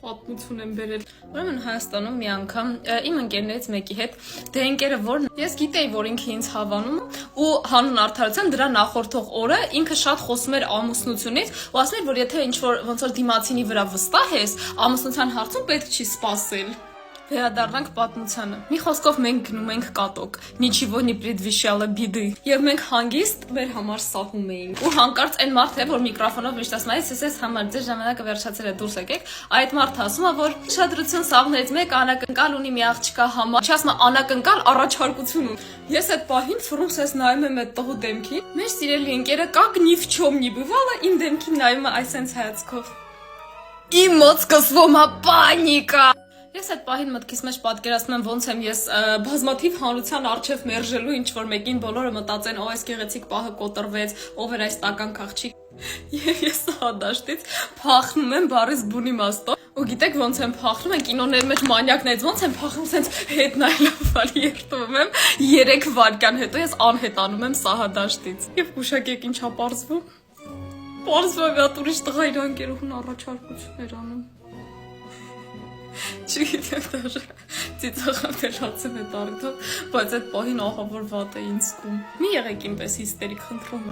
պատմություն եմ բերել։ Ուրեմն Հայաստանում մի անգամ իմ ընկերներից մեկի հետ, դե ընկերը որն ես գիտեի, որ ինքը ինձ հավանում ու հանուն արդարության դրա նախորդող օրը ինքը շատ խոսում էր ամուսնությունից ու ասում էր, որ եթե ինչ-որ ոնց որ դիմացինի վրա վստահ ես, ամուսնության հարցում պետք չի սпасել։ Վերադառնանք պատմությանը։ Մի խոսքով մենք գնում ենք կատոկ։ Նիչիվո նի предвещало беды։ Եվ մենք հանգիստ մեր համար սահում էինք։ Ու հանկարծ այն մարդը, որ միկրոֆոնով միշտ ասում է, ես համար ձեր ժամանակը վերջացել է, դուրս եկեք, այդ մարդը ասում է, որ շադրություն սաղներից մեկ անակնկալ ունի մի աղջկա համար։ Չի ասում անակնկալ առաջարկություն ունի։ Ես այդ պահին ֆրունսես նայում եմ այդ տղու դեմքին։ Մեր սիրելի ընկերը կակ ни в чем не бывало, իմ դեմքին նայում է այսենց հայացքով։ Իմ մոտ սկսվում է պանիկա։ Ես այդ պահին մտքիս մեջ պատկերացնում եմ ոնց եմ ես բազմաթիվ հանրության առջև մերժելու ինչ որ մեկին բոլորը մտածեն օ այս գեղեցիկ պահը կոտրվեց ով էր այս տական քաղցիկ եւ ես հադաշտից փախնում եմ բարիս բունի մաստով ու գիտեք ոնց եմ փախնում են կինոների մեջ մանյակներից ոնց եմ փախնում սենց հետ նայելով երթում եմ 3 վայրկյան հետո ես անհետանում եմ սահադաշտից եւ գուշակեք ինչա պարզվում պարզվում է ուրիշ տղա իր անկերուհուն առաջարկություններ անում Չգիտեմ դաժե ծիծաղեմ թե լացեմ է տարդով, բայց այդ պահին ահավոր վատ է ինձ զգում։ Մի եղեք ինպես հիստերիկ խնդրում